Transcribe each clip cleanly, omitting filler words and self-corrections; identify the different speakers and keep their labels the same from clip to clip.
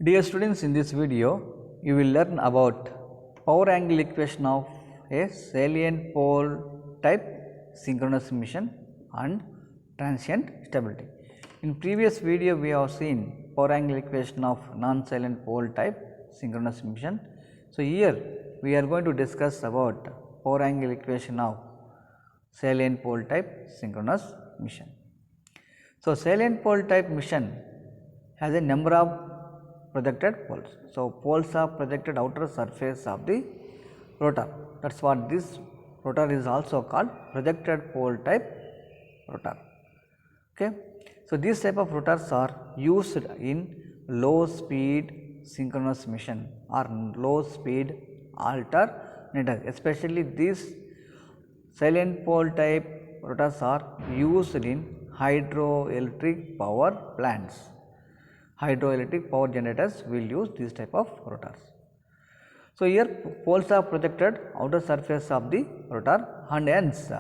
Speaker 1: Dear students, in this video you will learn about power angle equation of a salient pole type synchronous emission and transient stability. In previous video we have seen power angle equation of non-salient pole type synchronous emission. So here we are going to discuss about power angle equation of salient pole type synchronous emission. So salient pole type emission has a number of projected poles. So poles are projected outer surface of the rotor. That is what this rotor is also called, projected pole type rotor. Okay. So these type of rotors are used in low speed synchronous motion or low speed alternator. Especially these salient pole type rotors are used in hydroelectric power plants. Hydroelectric power generators will use this type of rotors. So here poles are projected outer surface of the rotor and hence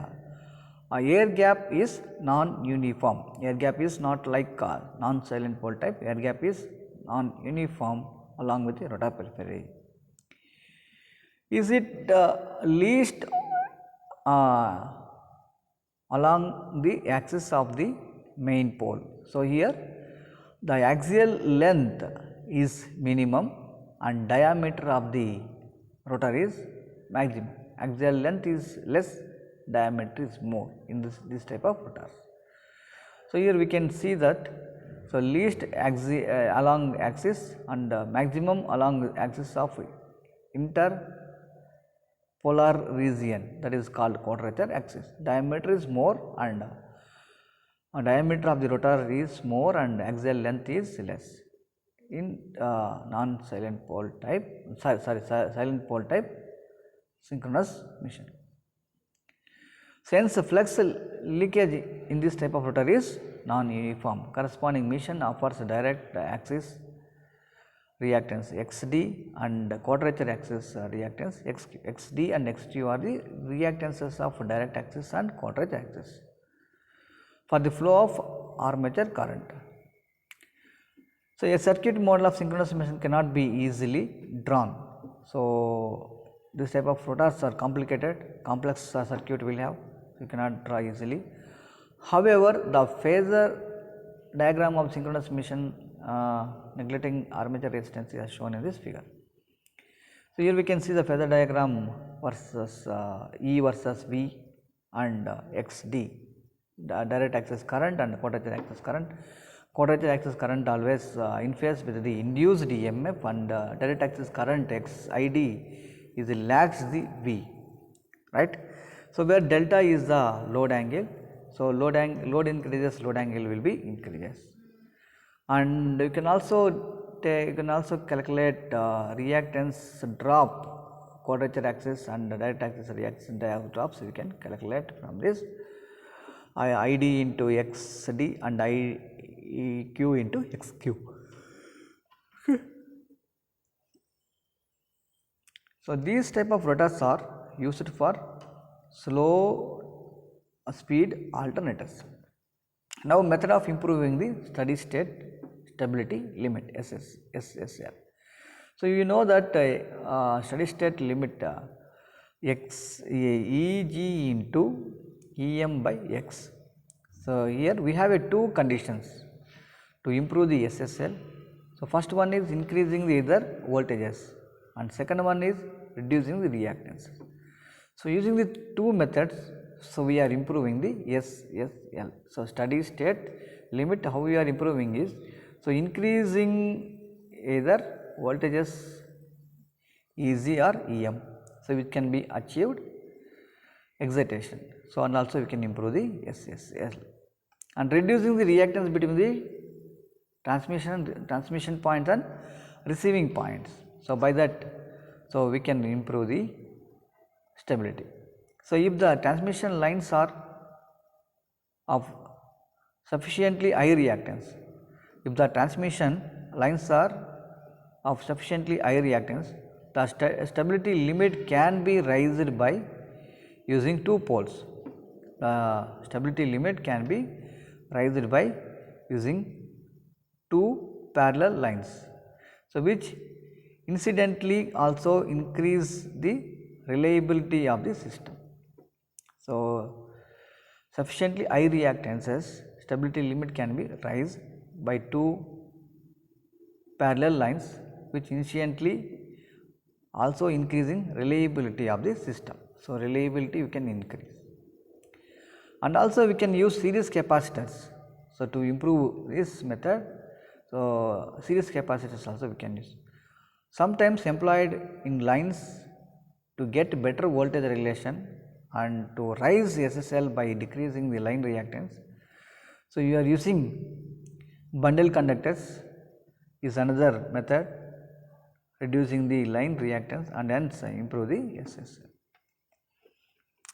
Speaker 1: air gap is non-uniform. Air gap is not like non-salient pole type. Air gap is non-uniform along with the rotor periphery. Is it least along the axis of the main pole? So here the axial length is minimum and diameter of the rotor is maximum. Axial length is less, diameter is more in this type of rotors. So here we can see that, so least along axis and maximum along axis of interpolar region, that is called quadrature axis. Diameter is more and diameter of the rotor is more and axial length is less in non-salient pole type, silent pole type synchronous motion. Since flux leakage in this type of rotor is non-uniform, corresponding motion offers direct axis reactance XD and quadrature axis reactance XD and XQ are the reactances of direct axis and quadrature axis for the flow of armature current. So a circuit model of synchronous motion cannot be easily drawn. So this type of rotors are complicated, complex circuit will have, so you cannot draw easily. However, the phasor diagram of synchronous motion neglecting armature resistance is shown in this figure. So here we can see the phasor diagram versus E versus V and XD, the direct axis current and quadrature axis current. Quadrature axis current always in phase with the induced EMF and direct axis current XID is lags the V, right. So where delta is the load angle, so load increases, load angle will be increases. And you can also calculate reactance drop quadrature axis and direct axis reactance drops. You can calculate from this ID into XD and IQ into XQ. So these type of rotors are used for slow speed alternators. Now method of improving the steady state stability limit SSL. So you know that steady state limit Eg into Em by X. So here we have two conditions to improve the SSL. So first one is increasing the either voltages and second one is reducing the reactance. So using the two methods, so we are improving the SSL. So steady state limit, how we are improving is, so increasing either voltages Eg or Em. So it can be achieved excitation. So and also we can improve the SSL and reducing the reactance between the transmission points and receiving points. So by that, so we can improve the stability. So if the transmission lines are of sufficiently high reactance, if the transmission lines are of sufficiently high reactance, the stability limit can be raised by using two poles. The stability limit can be raised by using two parallel lines. so which incidentally also increase the reliability of the system. So, sufficiently high reactances stability limit can be raised by two parallel lines which incidentally also increasing reliability of the system. So, reliability we can increase, and also we can use series capacitors. So, to improve this method, so series capacitors also we can use, sometimes employed in lines to get better voltage regulation and to raise SSL by decreasing the line reactance. So, you are using bundle conductors is another method reducing the line reactance and hence improve the SSL.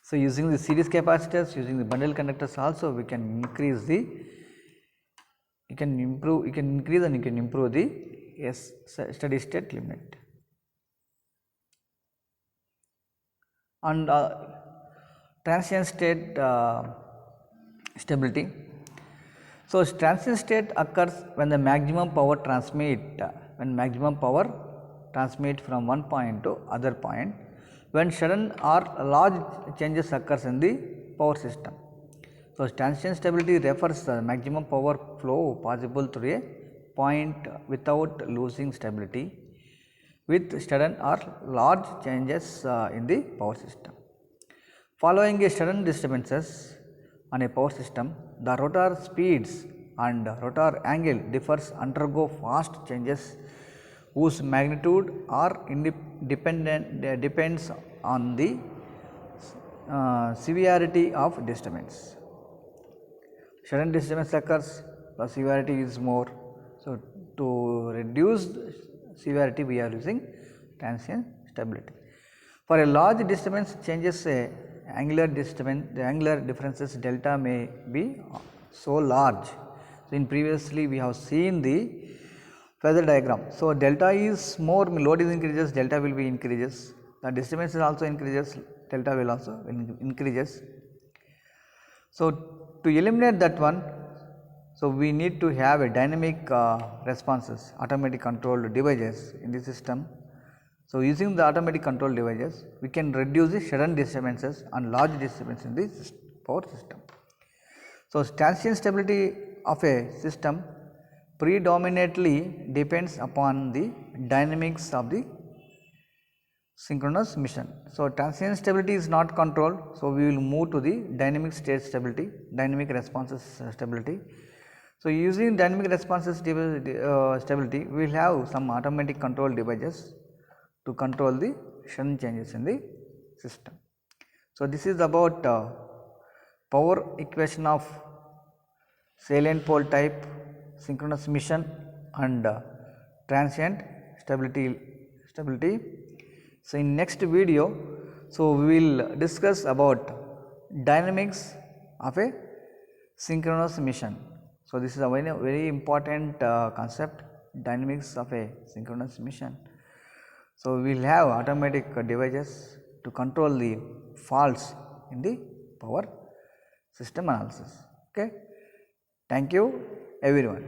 Speaker 1: So, using the series capacitors, using the bundle conductors also we can increase the, you can increase and you can improve the steady state limit. And transient state stability. So, transient state occurs when the maximum power transmit from one point to other point, when sudden or large changes occurs in the power system. So, transient stability refers to the maximum power flow possible through a point without losing stability with sudden or large changes in the power system. Following a sudden disturbances on a power system, the rotor speeds and rotor angle differs undergo fast changes whose magnitude are depends on the severity of disturbance. Sudden disturbance occurs, the severity is more. So, to reduce severity we are using transient stability. For a large disturbance changes angular disturbance, the angular differences delta may be so large. So, in previously we have seen the phasor diagram. So, delta is more, load is increases, delta will be increases, the disturbance is also increases, delta will also increases. So, to eliminate that one, so we need to have a dynamic responses, automatic controlled devices in the system. So, using the automatic control devices, we can reduce the sudden disturbances and large disturbances in the power system. So, transient stability of a system predominantly depends upon the dynamics of the synchronous motion. So, transient stability is not controlled. So, we will move to the dynamic state stability, dynamic responses stability. So, using dynamic responses stability, we will have some automatic control devices to control the sudden changes in the system. So, this is about power equation of salient pole type, synchronous motion and transient stability. So, in next video, so we will discuss about dynamics of a synchronous motion. So, this is a very important concept, dynamics of a synchronous motion. So, we will have automatic devices to control the faults in the power system analysis. Okay. Thank you everyone.